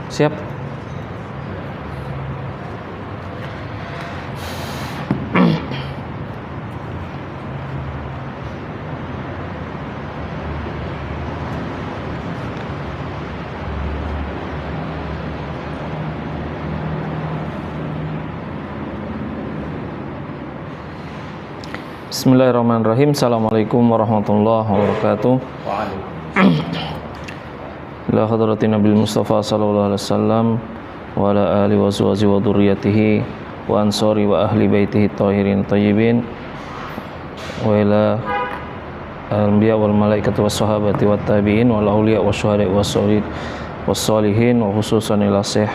Siap. Bismillahirrahmanirrahim. Assalamualaikum warahmatullahi wabarakatuh. Ila hadratin Nabil Mustafa sallallahu alaihi wasallam wa ala alihi wa sahbihi wa dzurriyyatihi wa ansari wa ahli baitihi thahirin thayyibin wa ila al-anbiya wal malaikati was sahabati wat tabi'in wal auliya wasyuhada was-sholihin wa khususan ila Syekh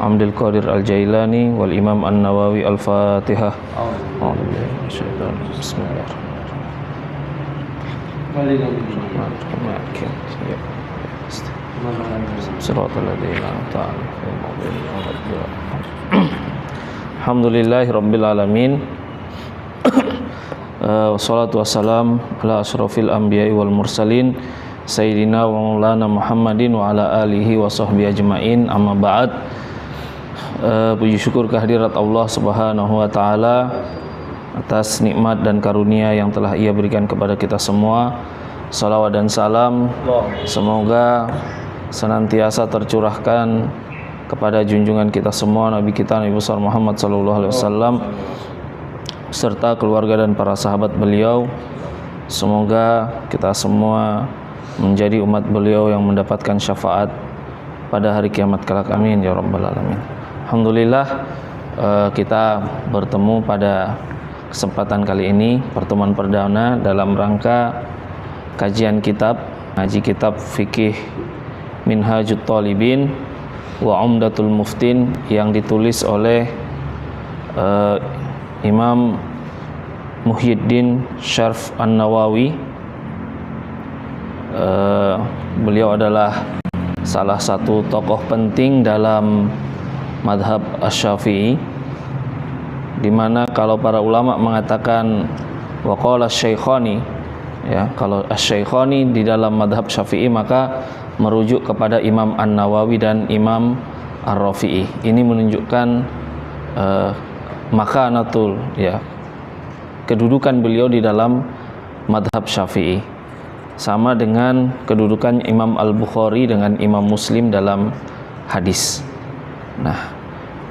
Abdul Qadir Al-Jailani wal Imam An-Nawawi. Al-Fatihah. Alhamdulillahirabbil alamin. Wassalatu wassalam ala asyrafil anbiya'i wal mursalin sayyidina wa maulana Muhammadin wa ala alihi wa sahbihi ajmain. Amma ba'd. Puji syukur kehadirat Allah Subhanahu wa taala atas nikmat dan karunia yang telah Ia berikan kepada kita semua. Salawat dan salam semoga senantiasa tercurahkan kepada junjungan kita semua, Nabi kita Nabi besar Muhammad sallallahu alaihi wasallam serta keluarga dan para sahabat beliau. Semoga kita semua menjadi umat beliau yang mendapatkan syafaat pada hari kiamat kelak. Amin ya rabbal alamin. Alhamdulillah, kita bertemu pada kesempatan kali ini, pertemuan perdana dalam rangka kajian ngaji kitab fikih Minhajut Talibin wa Umdatul Muftin yang ditulis oleh Imam Muhyiddin Syarf An-Nawawi. Beliau adalah salah satu tokoh penting dalam madhab Asy-Syafi'i, di mana kalau para ulama mengatakan waqala Syaikhani, ya, kalau Asy-Syaikhani di dalam madhab Syafi'i maka merujuk kepada Imam An-Nawawi dan Imam Ar-Rafi'i. Ini menunjukkan makanatul, ya, kedudukan beliau di dalam madhab Syafi'i, sama dengan kedudukan Imam Al-Bukhari dengan Imam Muslim dalam hadis. Nah,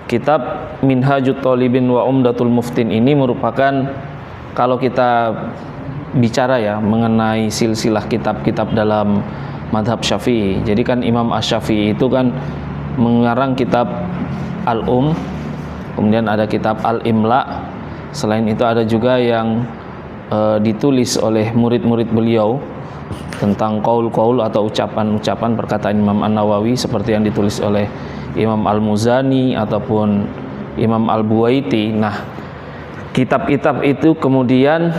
kitab Minhajut Talibin wa Umdatul Muftin ini merupakan, kalau kita bicara ya mengenai silsilah kitab-kitab dalam madhab Syafi'i, jadi kan Imam Asy-Syafi'i itu kan mengarang kitab Al-Um, kemudian ada kitab Al-Imla. Selain itu ada juga yang ditulis oleh murid-murid beliau tentang qaul-qaul atau ucapan-ucapan perkataan Imam An-Nawawi, seperti yang ditulis oleh Imam Al-Muzani ataupun Imam Al-Buwaiti. Nah, kitab-kitab itu kemudian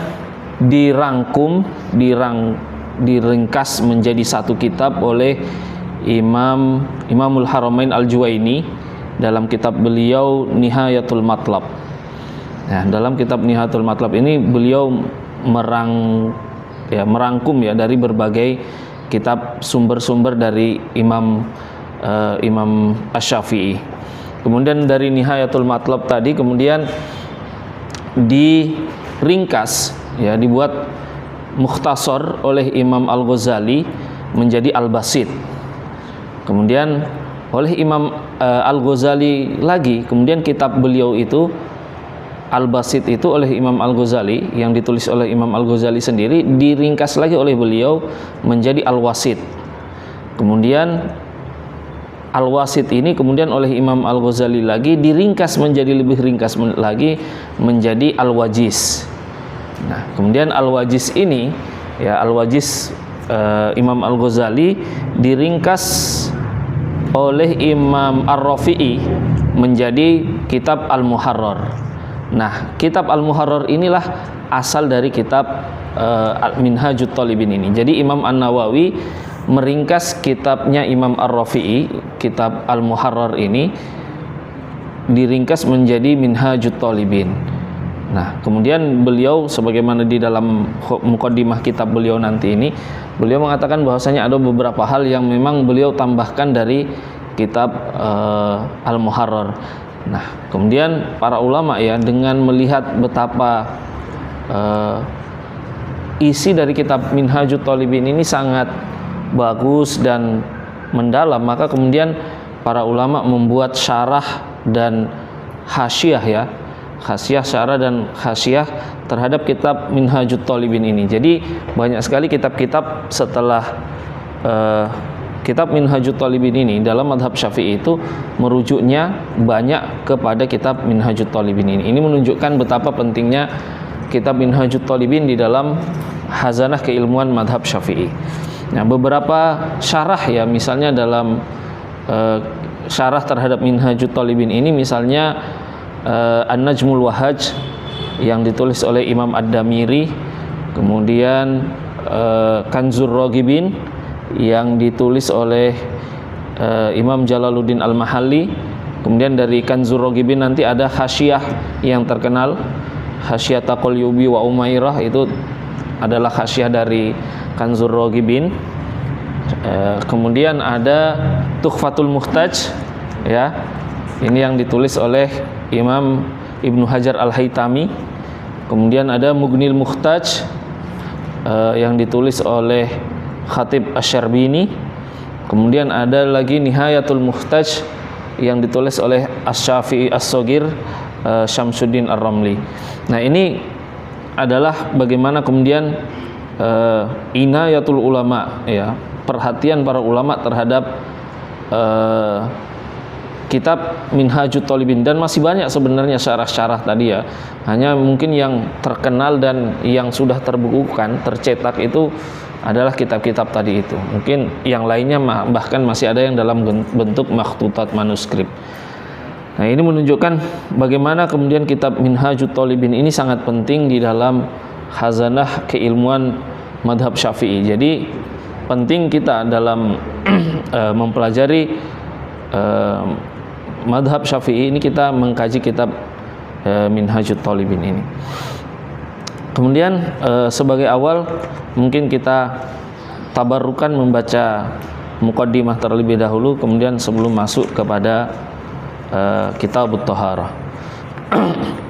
diringkas menjadi satu kitab oleh Imamul Haramain Al-Juwaini dalam kitab beliau Nihayatul Matlab. Nah, dalam kitab Nihayatul Matlab ini beliau merangkum ya dari berbagai kitab sumber-sumber dari Imam Asy-Syafi'i. Kemudian dari Nihayatul Matlab tadi kemudian diringkas, ya, dibuat mukhtasar oleh Imam Al-Ghazali menjadi Al-Basit. Kemudian oleh Imam Al-Ghazali lagi, kemudian kitab beliau itu Al-Basit itu oleh Imam Al-Ghazali, yang ditulis oleh Imam Al-Ghazali sendiri, diringkas lagi oleh beliau menjadi Al-Wasit. Kemudian Al-Wasit ini kemudian oleh Imam Al-Ghazali lagi diringkas menjadi lebih ringkas lagi menjadi Al-Wajiz. Nah, kemudian Al-Wajiz ini, ya, Al-Wajiz Imam Al-Ghazali diringkas oleh Imam Ar-Rafi'i menjadi kitab Al-Muharrar. Nah, kitab Al-Muharrar inilah asal dari kitab Minhajut Talibin ini. Jadi Imam An-Nawawi meringkas kitabnya Imam Ar-Rafi'i, kitab Al-Muharrar ini diringkas menjadi Minhajut Talibin. Nah, kemudian beliau sebagaimana di dalam muqaddimah kitab beliau nanti ini, beliau mengatakan bahwasanya ada beberapa hal yang memang beliau tambahkan dari kitab Al-Muharrar. Nah, kemudian para ulama ya dengan melihat betapa isi dari kitab Minhajut Thalibin ini sangat bagus dan mendalam, maka kemudian para ulama membuat syarah dan hasyiah ya, syarah dan hasyiah terhadap kitab Minhajut Thalibin ini. Jadi banyak sekali kitab-kitab setelah kitab Minhajut Thalibin ini dalam madhab Syafi'i itu merujuknya banyak kepada kitab Minhajut Thalibin ini. Ini menunjukkan betapa pentingnya kitab Minhajut Thalibin di dalam hazanah keilmuan madhab Syafi'i. Nah, beberapa syarah ya, misalnya dalam syarah terhadap Minhajut Thalibin ini, misalnya An-Najmul Wahaj yang ditulis oleh Imam Ad-Damiri, kemudian Kanzur Raghibin yang ditulis oleh Imam Jalaluddin Al-Mahalli. Kemudian dari Kanzur Raghibin nanti ada hasyiah yang terkenal, Hasyiah Taqalyubi wa Umairah, itu adalah hasyiah dari Kanzur Raghibin. Kemudian ada Tukhfatul Muhtaj ya, ini yang ditulis oleh Imam Ibnu Hajar Al-Haytami. Kemudian ada Mughnil Muhtaj yang ditulis oleh Khatib Asy-Syarbini. Kemudian ada lagi Nihayatul Muhtaj yang ditulis oleh Asy-Syafi'i As-Shaghir Syamsuddin Ar-Ramli. Nah, ini adalah bagaimana kemudian inayatul ulama ya, perhatian para ulama terhadap kitab Minhajut Thalibin, dan masih banyak sebenarnya syarah-syarah tadi ya. Hanya mungkin yang terkenal dan yang sudah terbukukan, tercetak itu adalah kitab-kitab tadi itu. Mungkin yang lainnya bahkan masih ada yang dalam bentuk makhtutat manuskrip. Nah, ini menunjukkan bagaimana kemudian kitab Minhajut Thalibin ini sangat penting di dalam khazanah keilmuan madhab Syafi'i. Jadi penting kita dalam mempelajari madhab Syafi'i ini, kita mengkaji kitab Minhajut Thalibin ini. Kemudian sebagai awal mungkin kita tabarrukan membaca muqaddimah terlebih dahulu, kemudian sebelum masuk kepada Kitabut Thaharah.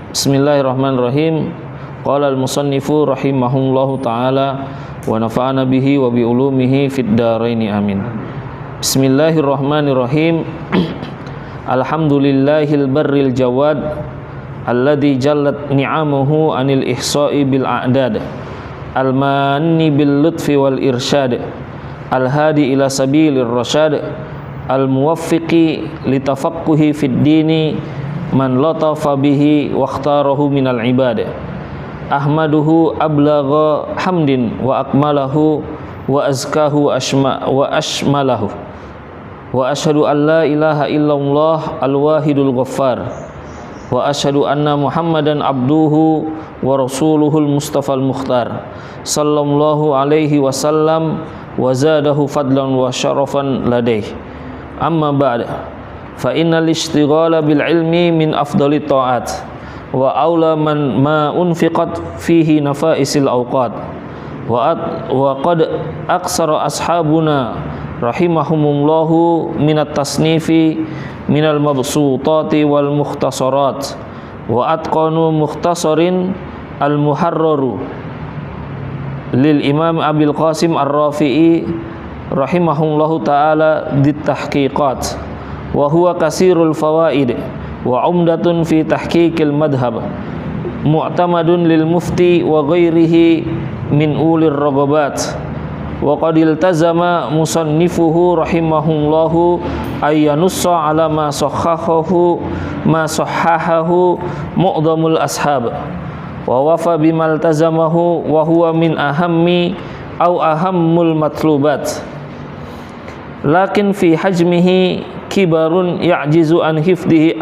Bismillahirrahmanirrahim. Qala al-musannifu rahimahullahu taala wa nafa'ana bihi wa bi ulumihi fid dharain amin. Bismillahirrahmanirrahim. Alhamdulillahil barril jawad alladzi jallat ni'amuhu anil ihsa'i bil a'dad al-manni bil lutfi wal irsyad al-hadi ila sabilir rasyad al-muwaffiqi litafaqquhi fid dini man latafa bihi wa ikhtarahu minal ibad. Ahmaduhu ablagha hamdin wa akmalahu wa azkahu wa ashmalahu wa ashhadu an la ilaha illallah al-wahidul ghaffar wa ashhadu anna muhammadan abduhu wa rasuluhul mustafal mukhtar sallallahu alaihi wasallam wa zadahu fadlan wa syarafan ladaih. Amma ba'd, fa innal ishtighala bil ilmi min afdalit ta'at wa aula man ma unfiqat fihi nafaisil awqat wa qad aksara ashabuna rahimahumullahu minat tasnifi minal mabsutati wal mukhtasarat wa atqanu mukhtasarin al muharraru lil imam Abil Qasim Ar-Rafi'i rahimahullahu ta'ala dit tahqiqat wa huwa kasirul fawaid wa umdatun fi tahqiqil madhab mu'tamadun lil mufti wa ghairihi min ulir ragabat wa qad iltazama musannifuhu rahimahullahu ayyanussa ala ma sahhahahu mu'dhamul ashab wa wafa bima iltazamahu wa huwa min ahammi aw ahammul matlubat lakin fi hajmihi kibarun ya'jizu an hifdihi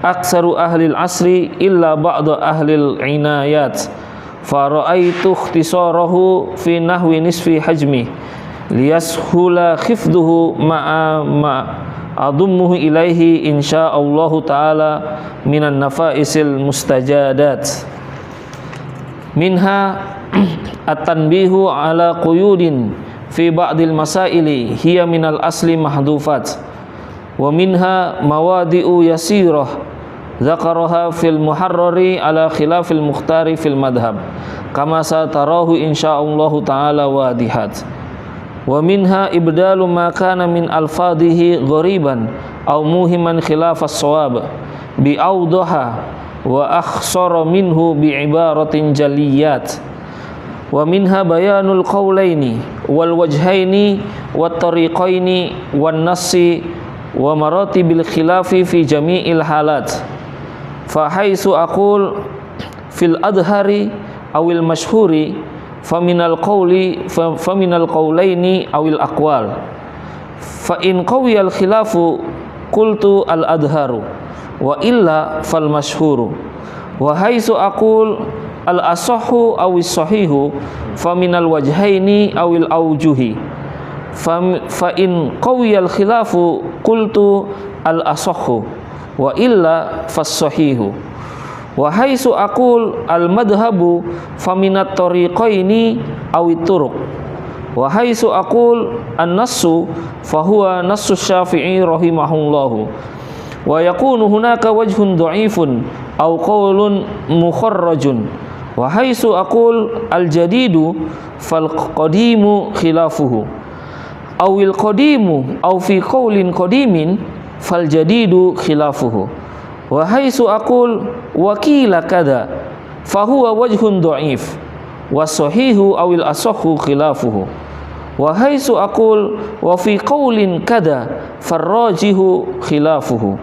aksaru ahlil asri illa ba'da ahlil inayat fara'aitu ikhtisarahu fi nahwi nisfi hajmi liyashula khifduhu ma'a adummuhu ilaihi insya'allahu ta'ala minan nafaisil mustajadat minha at-tanbihu ala quyudin fi ba'dil masaili hiya minal asli mahdufat wa minha mawadi'u yasirah dzakaraha fil muharrari ala khilafil mukhtari fil madhab kama satarahu insyaallahu taala wadihat. Wa minha ibdalu ma kana min alfadhihi ghariban aw muhiman khilafas shawab bi awdaha wa akhsara minhu bi ibaratin jaliyat. Wa minha bayanul qawlaini wal wajhaini wat tariqaini wan nassi wa maratibil khilafi fi jami'il halat. Fa haitsu aqul fil adhari awil mashhuri faminal qawlaini awil aqwal. Fa in qawiyal khilafu qultu al adharu wa illa fal mashhuru. Wa haitsu aqul al asahhu awis sahihu faminal wajhaini awil aujuhi. Fa in qawiyal khilafu qultu al asahhu wa illa fas sahihu. Wa haitsu aqul al madhhabu faminat tariqaini awit turuq. Wa haitsu aqul an nassu fahuwa nassu Syafi'i rahimahullahu. Wa yakunu hunaka wajhun dha'ifun aw qawlun mukharrajun. Wa haitsu aqul al jadidu fal qadimu khilafuhu awil qadimu aw fi qawlin qadimin fal jadidu khilafuhu. Wa haitsu aqul wakila kada fahuwa wajhun dha'if was sahihu awil asahhu khilafuhu. Wa haitsu aqul wa fi qawlin kada farrajihu khilafuhu.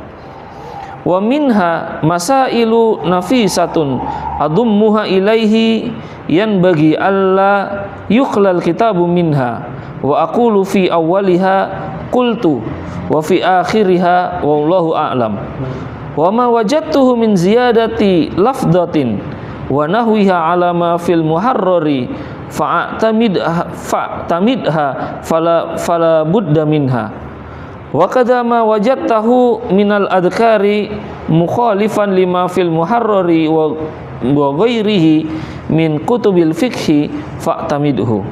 Wa minha masailu nafisatun adummuha ilaihi yanbaghi alla yukhlal kitabu minha wa aqulu fi awwaliha qultu wa fi akhiriha wallahu a'lam. Wa ma wajadtuhu min ziyadati lafdatin wa nahwiha ala ma fil muharrari fa'tamidha fala budda minha. Wa kadza ma wajadtahu minal adhkari mukhalifan lima fil muharrari wa ghairihi min kutubil fiqhi fa'tamidhu.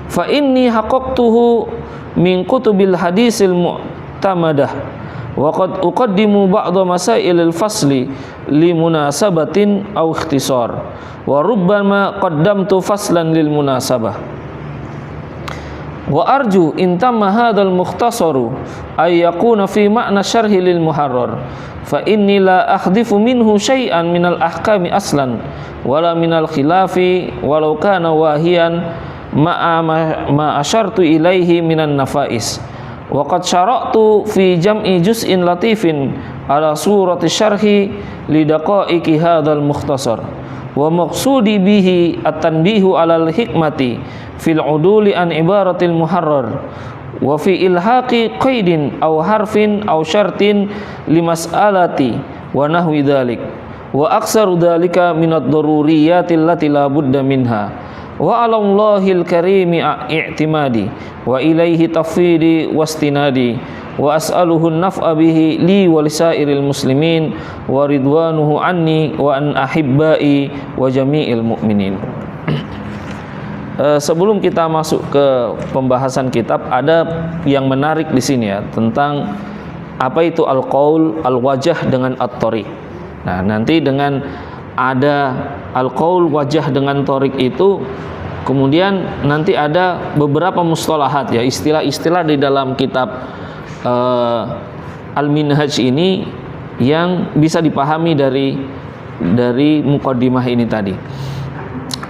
Fa inni haqqaqtuhu min kutubil hadisil mu'tamadah wa qad uqaddimu ba'dha masailil fasli li munasabatin aw ikhtisar wa rubbama qaddamtu faslan lil munasabah. Wa arju intamma hadzal mukhtasaru ay yakuna fi ma'na syarhi lil muharrar fa inni la akhdifu minhu syai'an minal ahkami aslan wala minal khilafi walau kana wahiyan ma asyartu ilaihi minan nafais. Wa qad syara'tu fi jam'i juz'in latifin ala surati syarhi li daqa'iqi hadzal mukhtasar wa maqsudi bihi at-tanbihu alal hikmati fil uduli an ibaratil muharrar wa fi ilhaqi qaidin aw harfin aw syartin limas'alati wa nahwi dzalik wa aksaru dzalika minad daruriyati allati la budda minha wa 'alallahil karimi i'timadi wa ilaihi tafwidi wastinadi wa as'aluhu an-naf'a bihi li wa lisairil muslimin wa ridwanuhu anni wa an ahibbai wa jami'il mu'minin. Sebelum kita masuk ke pembahasan kitab, ada yang menarik di sini ya, tentang apa itu al-qaul, al-wajah dengan at-tariq. Nah, nanti dengan ada al-qaul, wajah dengan tariq itu, kemudian nanti ada beberapa mustalahat ya, istilah-istilah di dalam kitab Al-Minhaj ini yang bisa dipahami dari muqaddimah ini tadi.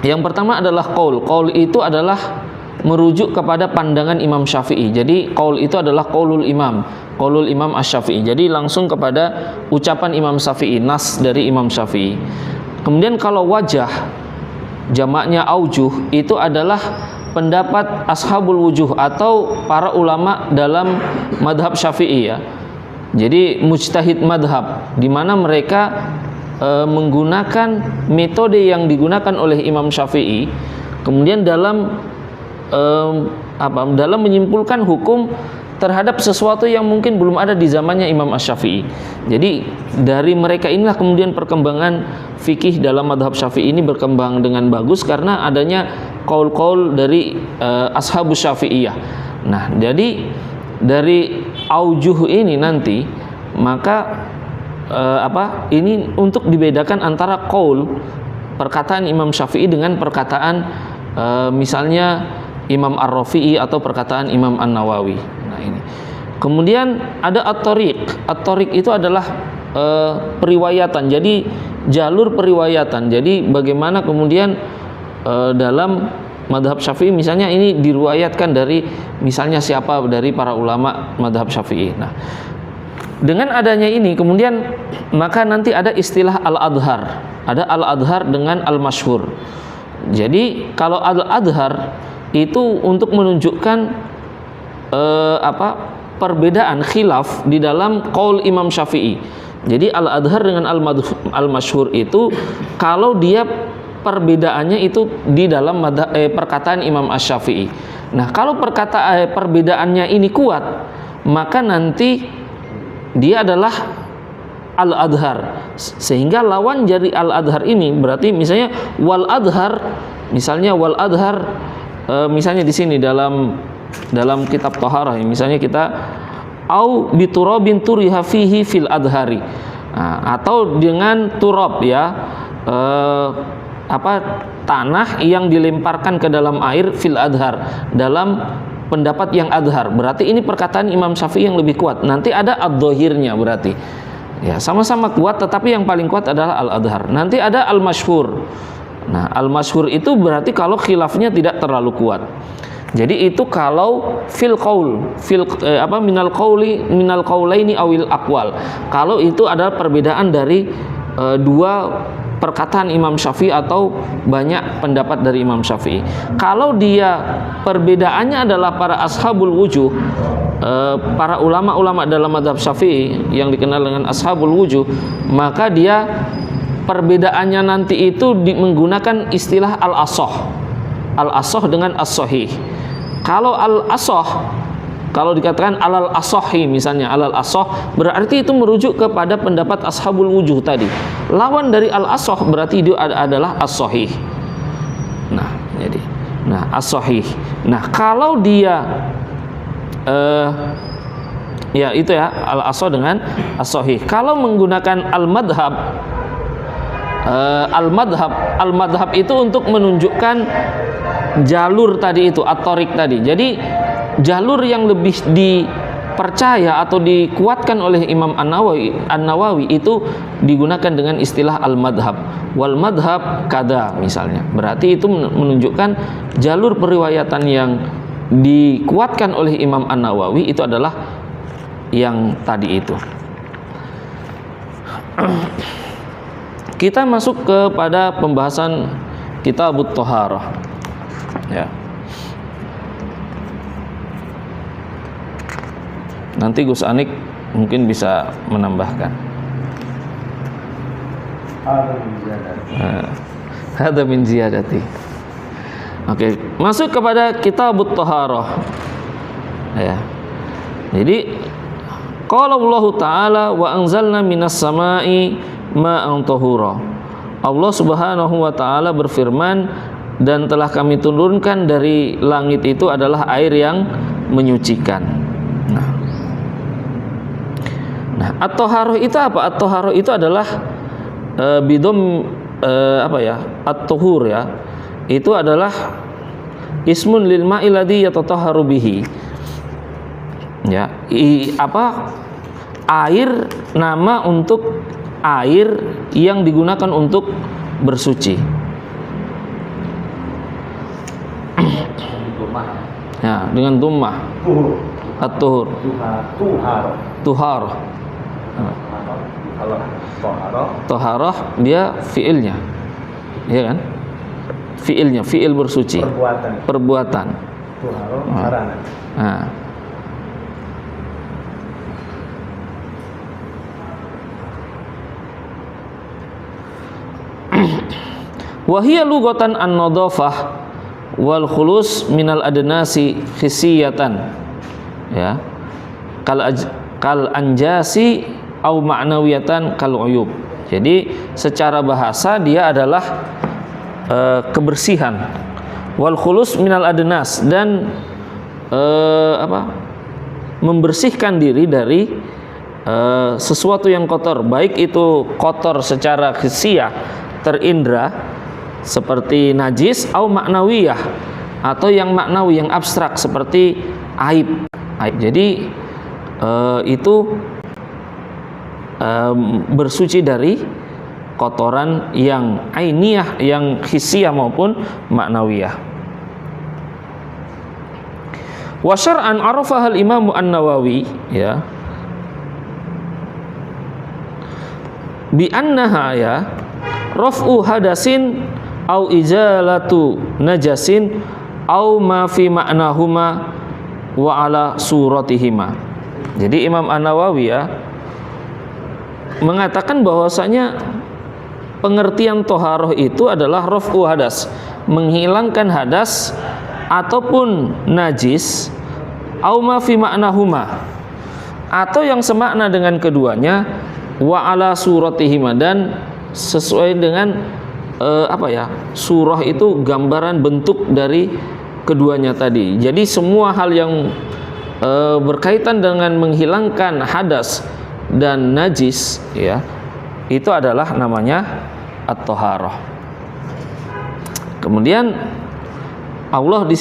Yang pertama adalah qaul. Qaul itu adalah merujuk kepada pandangan Imam Syafi'i. Jadi qaul itu adalah qaulul imam Asy-Syafi'i. Jadi langsung kepada ucapan Imam Syafi'i, nas dari Imam Syafi'i. Kemudian kalau wajah, jamaknya aujuh, itu adalah pendapat ashabul wujuh atau para ulama dalam madhab Syafi'i ya. Jadi mujtahid madhab, di mana mereka menggunakan metode yang digunakan oleh Imam Syafi'i, kemudian dalam menyimpulkan hukum terhadap sesuatu yang mungkin belum ada di zamannya Imam Asy-Syafi'i. Jadi dari mereka inilah kemudian perkembangan fikih dalam madhab Syafi'i ini berkembang dengan bagus karena adanya qaul-qaul dari ashabus Syafi'iyah. Nah, jadi dari aujuh ini nanti, maka ini untuk dibedakan antara qaul, perkataan Imam Syafi'i dengan perkataan misalnya Imam Ar-Rafi'i atau perkataan Imam An-Nawawi. Nah ini. Kemudian ada at-tariq. At-tariq itu adalah periwayatan. Jadi jalur periwayatan. Jadi bagaimana kemudian dalam madhab Syafi'i misalnya ini diriwayatkan dari misalnya siapa dari para ulama madhab Syafi'i. Nah, dengan adanya ini kemudian maka nanti ada istilah al-adhar. Ada al-adhar dengan al-masyhur. Jadi kalau al-adhar itu untuk menunjukkan perbedaan khilaf di dalam qaul Imam Syafi'i. Jadi al-adhar dengan al-masyhur itu kalau dia perbedaannya itu di dalam perkataan Imam Asy-Syafi'i. Nah, kalau perbedaannya ini kuat, maka nanti dia adalah al-adhar. Sehingga lawan dari al-adhar ini berarti misalnya wal adhar, misalnya wal adhar misalnya di sini dalam kitab Thaharah misalnya kita au biturabin turiha fihi fil adhari. Nah, atau dengan turab ya tanah yang dilemparkan ke dalam air fil adhar, dalam pendapat yang adhar. Berarti ini perkataan Imam Syafi'i yang lebih kuat. Nanti ada ad-dhahirnya berarti. Ya, sama-sama kuat tetapi yang paling kuat adalah al-adhar. Nanti ada al-masyhur. Nah, al-masyhur itu berarti kalau khilafnya tidak terlalu kuat. Jadi itu kalau fil qaul, minal qaulaini awil aqwal. Kalau itu adalah perbedaan dari dua perkataan Imam Syafi'i atau banyak pendapat dari Imam Syafi'i. Kalau dia perbedaannya adalah para ashabul wujuh, para ulama-ulama dalam mazhab Syafi'i yang dikenal dengan ashabul wujuh, maka dia perbedaannya nanti itu menggunakan istilah al-ashah. Al-ashah dengan as-sahih. Kalau al-ashah, kalau dikatakan alal asohi misalnya alal asoh, berarti itu merujuk kepada pendapat ashabul wujuh tadi. Lawan dari al asoh berarti itu adalah as-sahih. Nah, jadi as-sahih. Nah, kalau dia ya itu ya al asoh dengan as-sahih. Kalau menggunakan al-madhab, al-madhab itu untuk menunjukkan jalur tadi itu at-tariq tadi. Jadi jalur yang lebih dipercaya atau dikuatkan oleh Imam An-Nawawi itu digunakan dengan istilah al-madhab. Wal madhab kada misalnya. Berarti itu menunjukkan jalur periwayatan yang dikuatkan oleh Imam An-Nawawi itu adalah yang tadi itu. Kita masuk kepada pembahasan Kitabut Thaharah. Ya. Nanti Gus Anik mungkin bisa menambahkan. Hada min ziyadati. Oke, masuk kepada Kitabut Thaharah. Ya. Jadi qala Allah Ta'ala wa anzalna minas sama'i ma'an tahura. Allah Subhanahu wa taala berfirman, dan telah kami turunkan dari langit itu adalah air yang menyucikan. Nah, at-thaharah itu apa? At-thaharah itu adalah bidom at-tuhur ya. Itu adalah ismun lil ma'i ladzi yatatahharu bihi. Ya, air, nama untuk air yang digunakan untuk bersuci. Ya, dengan dhammah. At-tuhur. Tuhar. Kalau Taharah dia fiilnya, ya kan? Fiilnya, fiil bersuci. Perbuatan. Tuharah sarana. Nah. Wahia lughatan an-nadhafah wal khulus minal adnasi khisiyatan. Ya. Kal anjasi au ma'nawiyatan kal uyub. Jadi secara bahasa dia adalah kebersihan. Wal khulus minal adnas, dan membersihkan diri dari sesuatu yang kotor, baik itu kotor secara hissiyah, terindra seperti najis, atau maknawiyah, atau yang maknawi, yang abstrak seperti aib. Jadi itu bersuci dari kotoran yang ainiyah, yang hissiyah maupun maknawiyah. Wa syar'an arafaha al-Imam An-Nawawi, ya, bi annaha, ya, raf'u hadasin au izalatu najasin au ma fi ma'nahuma wa ala suratihima. Jadi Imam An-Nawawi, ya, mengatakan bahwasanya pengertian toharoh itu adalah raf'u hadas, menghilangkan hadas ataupun najis, au ma fi ma'nahuma, atau yang semakna dengan keduanya, wa ala suratihima, dan sesuai dengan surah itu gambaran bentuk dari keduanya tadi. Jadi semua hal yang berkaitan dengan menghilangkan hadas dan najis, ya, itu adalah namanya at-thaharah. Kemudian Allah di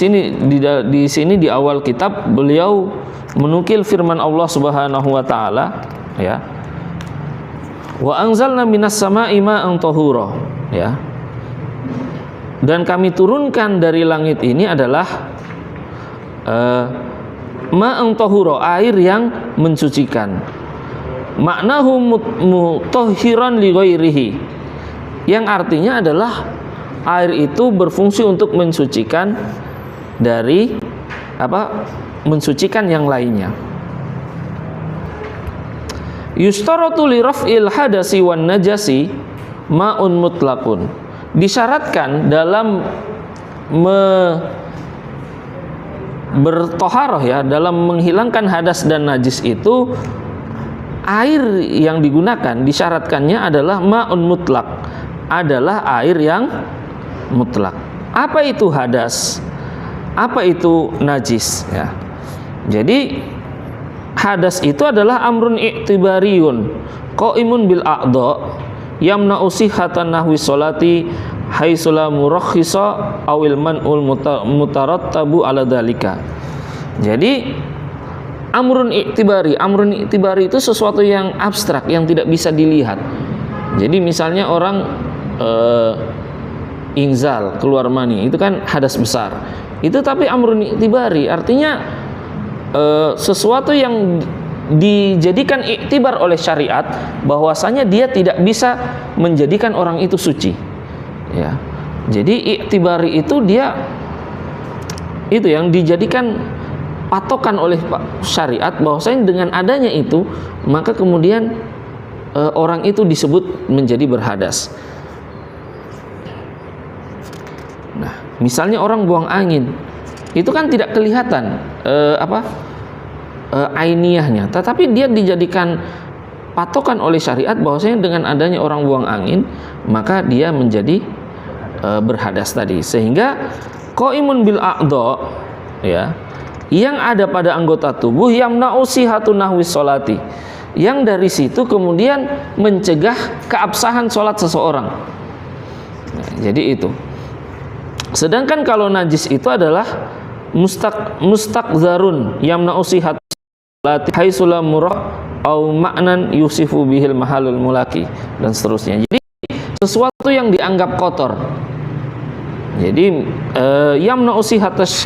sini di awal kitab beliau menukil firman Allah Subhanahu wa taala, ya, wa anzalna minas sama'i ma'an tahura, ya, dan kami turunkan dari langit ini adalah ma'an tahura, air yang mensucikan. Maknahu mutahhiran li ghairihi, yang artinya adalah air itu berfungsi untuk mensucikan dari mensucikan yang lainnya. Yustaratu li raf'il hadasi wan najasi ma'un mutlaqun. Disyaratkan dalam bertoharoh, ya, dalam menghilangkan hadas dan najis itu air yang digunakan, disyaratkannya adalah ma'un mutlaq, adalah air yang mutlak. Apa itu hadas? Apa itu najis, ya? Jadi hadas itu adalah amrun i'tibariyun qaimun bil a'dha yamna'u sihhatan nahwi sholati haitsula murakhisa awil man'ul mutarattabu ala dzalika. Jadi amrun i'tibari itu sesuatu yang abstrak, yang tidak bisa dilihat. Jadi misalnya orang inzal, keluar mani, itu kan hadas besar. Itu tapi amrun i'tibari, artinya sesuatu yang dijadikan iktibar oleh syariat, bahwasanya dia tidak bisa menjadikan orang itu suci, ya. Jadi iktibari itu dia itu yang dijadikan patokan oleh syariat, bahwasanya dengan adanya itu maka kemudian orang itu disebut menjadi berhadas. Nah, misalnya orang buang angin, itu kan tidak kelihatan ainiyahnya, tetapi dia dijadikan patokan oleh syariat bahwasanya dengan adanya orang buang angin maka dia menjadi berhadas tadi. Sehingga qaimun bil a'dha, ya, yang ada pada anggota tubuh, yamna'u sihatun nahwi sholati, yang dari situ kemudian mencegah keabsahan sholat seseorang. Nah, jadi itu. Sedangkan kalau najis itu adalah mustaqzarun yamna'u sihat sholati haitsula murah au ma'nan yusifu bihil mahalul mulaki, dan seterusnya. Jadi sesuatu yang dianggap kotor. Jadi yamna'u sihatas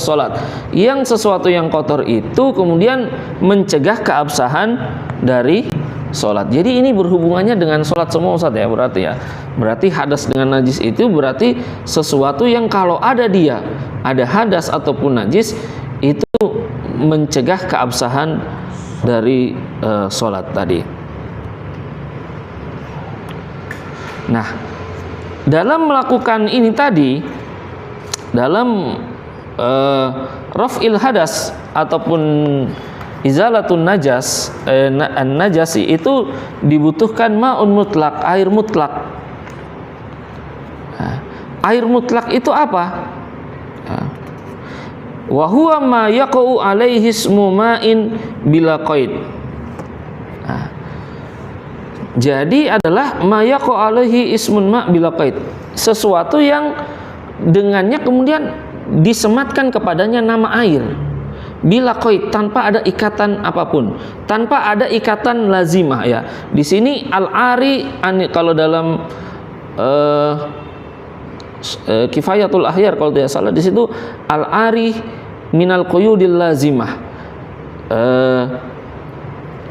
sholat, yang sesuatu yang kotor itu kemudian mencegah keabsahan dari sholat. Jadi ini berhubungannya dengan sholat semua, Ustaz, ya, berarti, ya. Berarti hadas dengan najis itu berarti sesuatu yang kalau ada hadas ataupun najis itu mencegah keabsahan dari sholat tadi. Nah, dalam melakukan ini tadi, dalam raf'il hadas ataupun izalatun najasi itu dibutuhkan ma'un mutlak, air mutlak. Nah, air mutlak itu apa? wa huwa ma yaqau alaihi ismu ma'in bila qaid. Nah, jadi adalah ma yaqau alaihi ismun ma' bila qaid, sesuatu yang dengannya kemudian disematkan kepadanya nama air bila qaid, tanpa ada ikatan apapun, tanpa ada ikatan lazimah ya. Di sini al-ari kalau dalam Kifayatul Ahyar kalau tidak salah, di situ al-ari minal quyudil lazimah,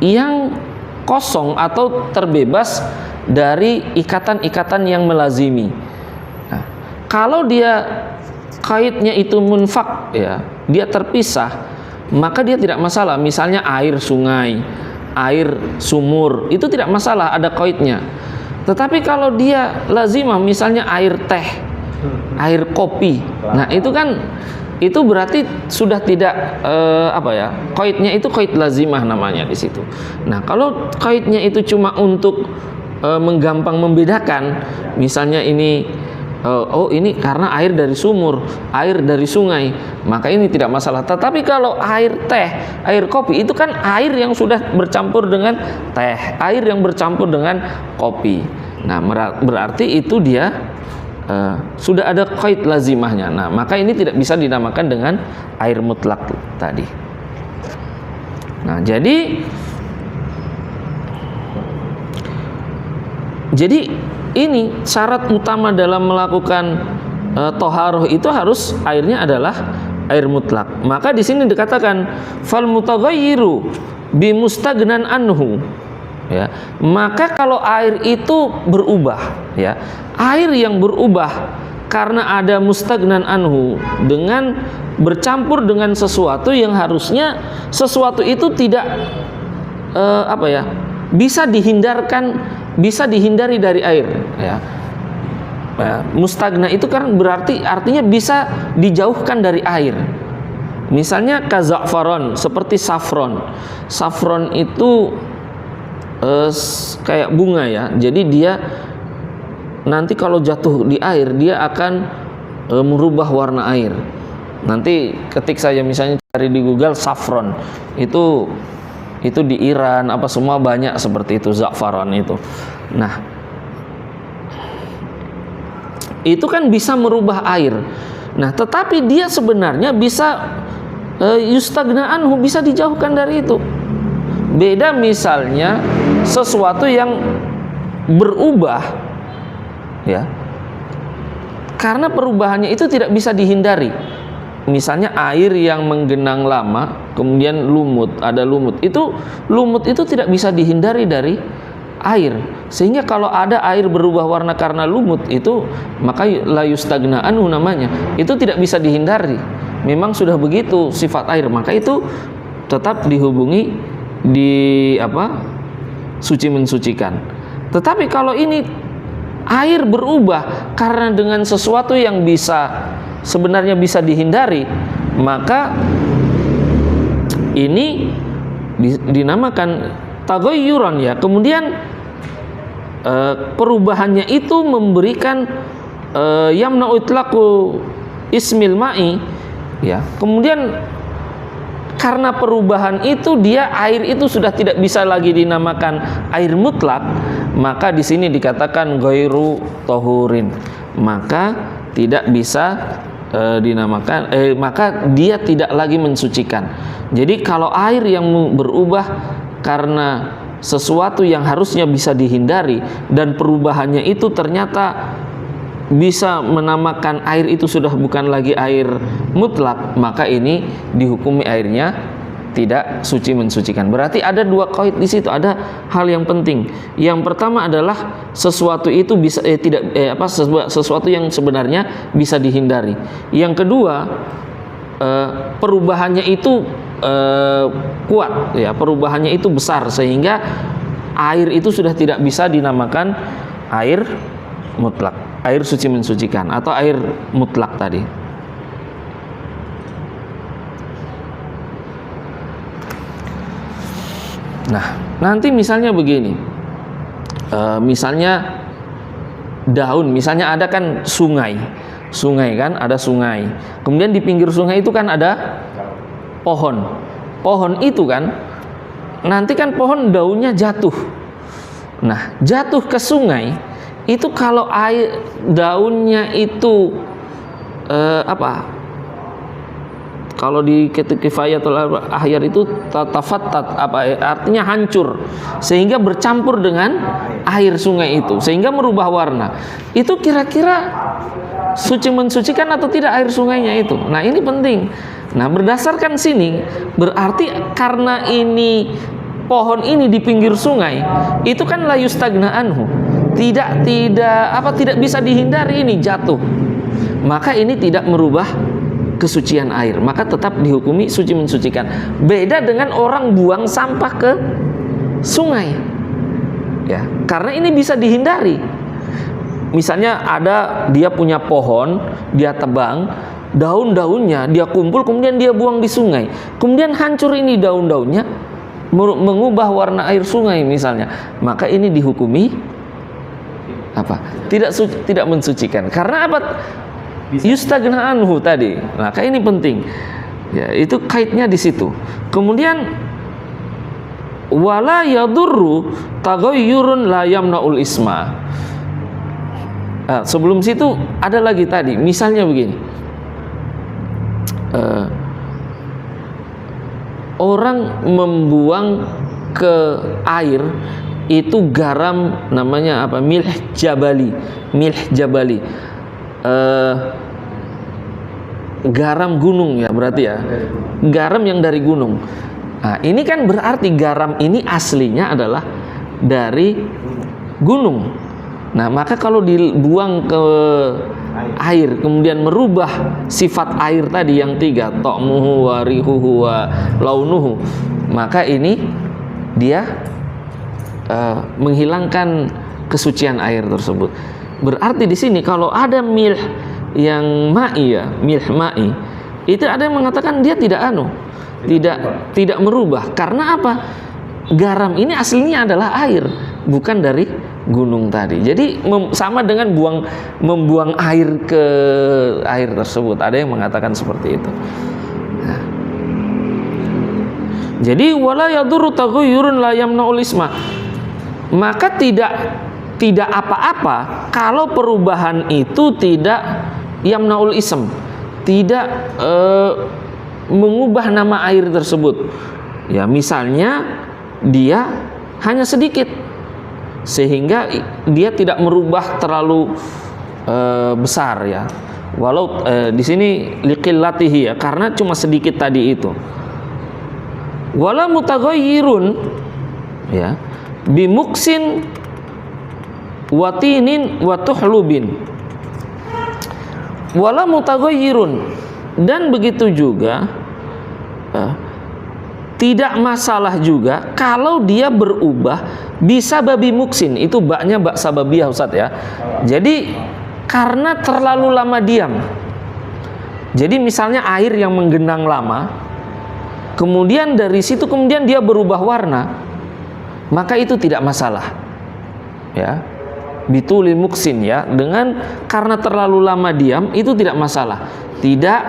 yang kosong atau terbebas dari ikatan-ikatan yang melazimi. Nah, kalau dia kaitnya itu munfak ya, dia terpisah, maka dia tidak masalah. Misalnya air sungai, air sumur, itu tidak masalah, ada kaitnya. Tetapi kalau dia lazimah, misalnya air teh, air kopi, nah itu kan, itu berarti sudah tidak kaitnya itu kait lazimah namanya di situ. Nah, kalau kaitnya itu cuma untuk menggampang membedakan, misalnya ini ini karena air dari sumur, air dari sungai, maka ini tidak masalah. Tetapi kalau air teh, air kopi, itu kan air yang sudah bercampur dengan teh, air yang bercampur dengan kopi. Nah, berarti itu dia sudah ada kait lazimahnya. Nah, maka ini tidak bisa dinamakan dengan air mutlak tadi. Nah, jadi ini syarat utama dalam melakukan toharoh itu harus airnya adalah air mutlak. Maka di sini dikatakan fal mutaghayyiru bimustagnan anhu. Ya, maka kalau air itu berubah, ya, air yang berubah karena ada mustagnan anhu, dengan bercampur dengan sesuatu yang harusnya sesuatu itu tidak bisa dihindarkan, bisa dihindari dari air, ya. Mustagna itu kan berarti artinya bisa dijauhkan dari air. Misalnya kaza'faron, seperti safron. Safron itu kayak bunga ya. Jadi dia nanti kalau jatuh di air, dia akan merubah warna air. Nanti ketik saja misalnya cari di Google safron, itu di Iran apa semua banyak seperti itu, za'faron itu. Nah, itu kan bisa merubah air. Nah, tetapi dia sebenarnya bisa yustagna anhu, bisa dijauhkan dari itu. Beda misalnya sesuatu yang berubah, ya, karena perubahannya itu tidak bisa dihindari. Misalnya air yang menggenang lama, kemudian lumut, ada lumut. Lumut itu tidak bisa dihindari dari air. Sehingga kalau ada air berubah warna karena lumut itu, maka la yustagna anhu namanya. Itu tidak bisa dihindari. Memang sudah begitu sifat air, maka itu tetap dihubungi suci mensucikan. Tetapi kalau ini air berubah karena dengan sesuatu yang sebenarnya bisa dihindari, maka ini dinamakan taghayyuran ya. Kemudian perubahannya itu memberikan yamna'u itlaqu ismil ma'i ya. Kemudian karena perubahan itu air itu sudah tidak bisa lagi dinamakan air mutlak, maka di sini dikatakan ghairu tahurin. Maka tidak bisa dinamakan, maka dia tidak lagi mensucikan. Jadi kalau air yang berubah karena sesuatu yang harusnya bisa dihindari dan perubahannya itu ternyata bisa menamakan air itu sudah bukan lagi air mutlak, maka ini dihukumi airnya tidak suci mensucikan. Berarti ada dua qaid di situ, ada hal yang penting. Yang pertama adalah sesuatu itu bisa sesuatu yang sebenarnya bisa dihindari. Yang kedua, perubahannya itu kuat ya, perubahannya itu besar sehingga air itu sudah tidak bisa dinamakan air mutlak, air suci mensucikan atau air mutlak tadi. Nah, nanti misalnya begini, misalnya daun, misalnya ada kan sungai, sungai kan, ada sungai. Kemudian di pinggir sungai itu kan ada pohon. Pohon itu kan nanti kan pohon daunnya jatuh. Nah, jatuh ke sungai itu kalau air daunnya itu kalau di Kifayatul Ahyar itu tafattat, artinya hancur sehingga bercampur dengan air sungai itu sehingga merubah warna. Itu kira-kira suci mensucikan atau tidak air sungainya itu? Nah, ini penting. Nah, berdasarkan sini berarti karena ini pohon ini di pinggir sungai itu kan la yustagna anhu. Tidak bisa dihindari ini jatuh. Maka ini tidak merubah kesucian air, maka tetap dihukumi suci mensucikan. Beda dengan orang buang sampah ke sungai, ya, karena ini bisa dihindari. Misalnya dia punya pohon, dia tebang, daun-daunnya dia kumpul, kemudian dia buang di sungai, kemudian hancur ini daun-daunnya, mengubah warna air sungai misalnya, maka ini dihukumi tidak mensucikan. Karena apa? Yustagna anhu tadi. Maka ini penting. Ya, itu kaitnya di situ. Kemudian wala yadurru taghayyurun la yamnaul isma. Sebelum situ ada lagi tadi. Misalnya begini. Orang membuang ke air itu garam namanya apa? Milh jabali. Garam gunung ya berarti ya, garam yang dari gunung. Nah, ini kan berarti garam ini aslinya adalah dari gunung. Nah, maka kalau dibuang ke air kemudian merubah sifat air tadi yang tiga, ta'muhu wa rihuhu wa launuhu, maka ini dia menghilangkan kesucian air tersebut. Berarti di sini kalau ada milh yang ma'i ya, milh ma'i, itu ada yang mengatakan dia tidak merubah. Karena apa? Garam ini aslinya adalah air, bukan dari gunung tadi. Jadi sama dengan membuang air ke air tersebut. Ada yang mengatakan seperti itu. Nah. Jadi wala yadurru taghayyurun la yamna'ul isma. Maka tidak apa-apa kalau perubahan itu tidak yamnaul ism, tidak mengubah nama air tersebut. Ya, misalnya dia hanya sedikit sehingga dia tidak merubah terlalu besar ya. Walau di sini liqillatihi ya, karena cuma sedikit tadi itu. Wala mutaghayyirun ya bimuksin watinin watuhlubin wala mutaghayyirun, dan begitu juga tidak masalah juga kalau dia berubah bisa babi muksin. Itu baknya bak sababiyah Ustaz ya. Jadi karena terlalu lama diam. Jadi misalnya air yang menggenang lama, kemudian dari situ kemudian dia berubah warna, maka itu tidak masalah ya, bituli muksin ya, dengan karena terlalu lama diam itu tidak masalah, tidak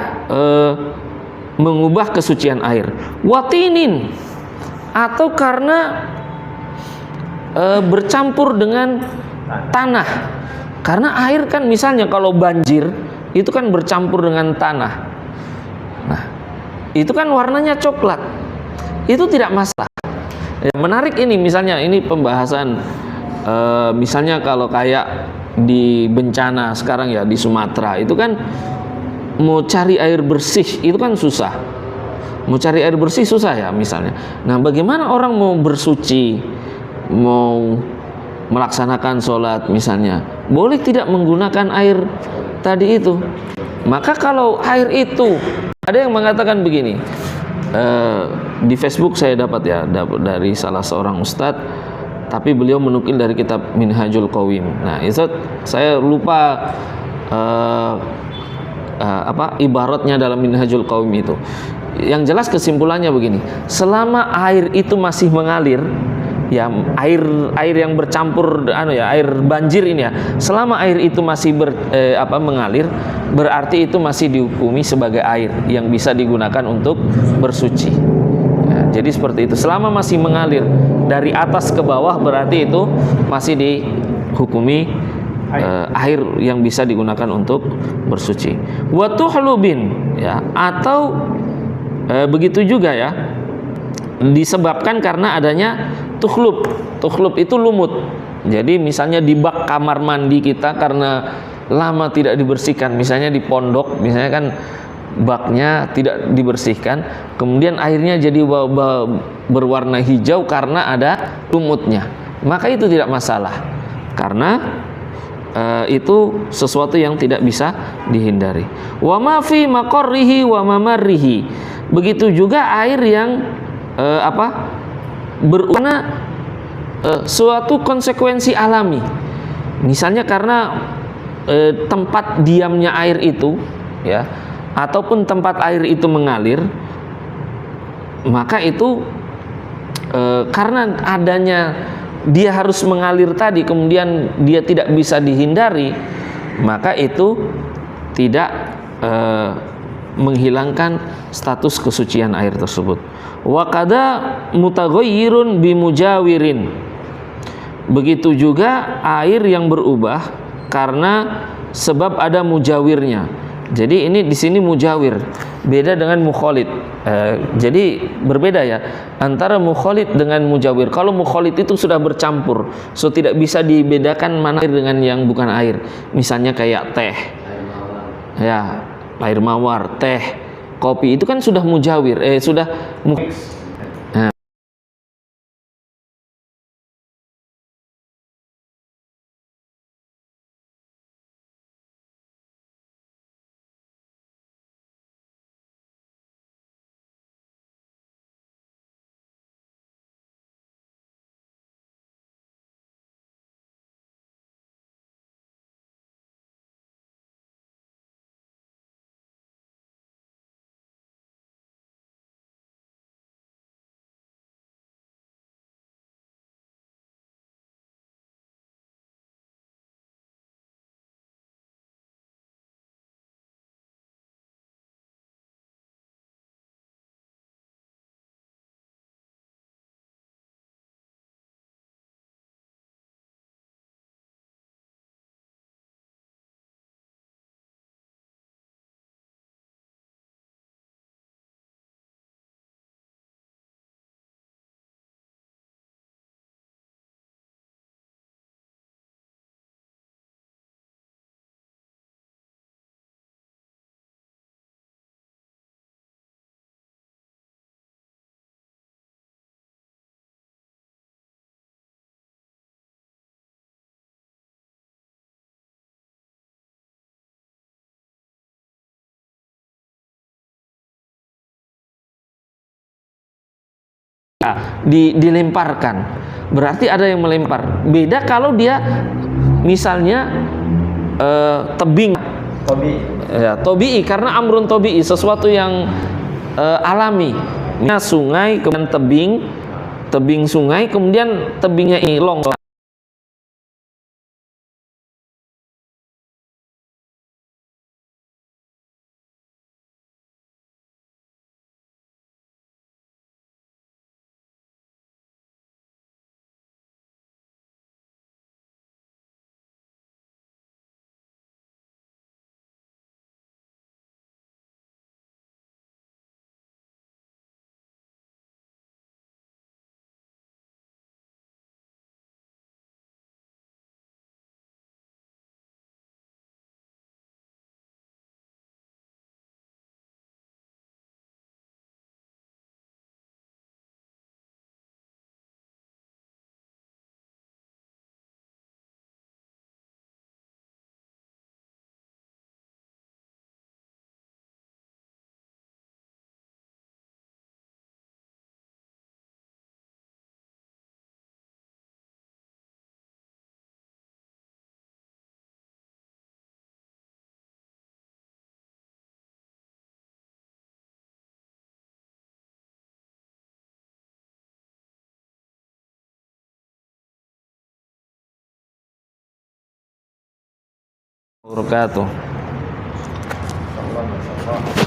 mengubah kesucian air. Watinin, atau karena bercampur dengan tanah, karena air kan misalnya kalau banjir itu kan bercampur dengan tanah, nah itu kan warnanya coklat, itu tidak masalah. Menarik ini, misalnya ini pembahasan misalnya kalau kayak di bencana sekarang ya di Sumatera, itu kan mau cari air bersih itu kan susah. Mau cari air bersih susah ya misalnya. Nah, bagaimana orang mau bersuci, mau melaksanakan sholat misalnya, boleh tidak menggunakan air tadi itu? Maka kalau air itu, ada yang mengatakan begini, di Facebook saya dapat dari salah seorang ustadz, tapi beliau menukil dari kitab Minhajul Qawim. Nah, itu saya lupa ibaratnya dalam Minhajul Qawim itu. Yang jelas kesimpulannya begini, selama air itu masih mengalir, ya air yang bercampur air banjir ini ya, selama air itu masih mengalir, berarti itu masih dihukumi sebagai air yang bisa digunakan untuk bersuci. Ya, jadi seperti itu. Selama masih mengalir dari atas ke bawah, berarti itu masih dihukumi air yang bisa digunakan untuk bersuci. Wa tuhlubin, ya, atau begitu juga ya, disebabkan karena adanya tukhlub. Tukhlub itu lumut. Jadi misalnya di bak kamar mandi kita karena lama tidak dibersihkan, misalnya di pondok, misalnya kan baknya tidak dibersihkan, kemudian airnya jadi berwarna hijau karena ada lumutnya, maka itu tidak masalah, karena itu sesuatu yang tidak bisa dihindari. Wa ma fi maqarrihi wa mamarrihi. Begitu juga air yang berwarna suatu konsekuensi alami. Misalnya karena tempat diamnya air itu, ya, ataupun tempat air itu mengalir, maka itu karena adanya dia harus mengalir tadi, kemudian dia tidak bisa dihindari, maka itu tidak menghilangkan status kesucian air tersebut. Wa qada mutaghayyirun bimujawirin. Begitu juga air yang berubah karena sebab ada mujawirnya. Jadi ini di sini mujawir, beda dengan mukhalid. Jadi berbeda ya antara mukhalid dengan mujawir. Kalau mukhalid itu sudah bercampur, so tidak bisa dibedakan mana air dengan yang bukan air. Misalnya kayak teh, ya, air mawar, teh, kopi itu kan sudah mujawir, sudah dilemparkan. Berarti ada yang melempar. Beda kalau dia misalnya tebing, tobi'i, karena amrun tobi'i, sesuatu yang alami. Sungai, kemudian tebing sungai, kemudian tebingnya ini longsor. wabarakatuh. Allah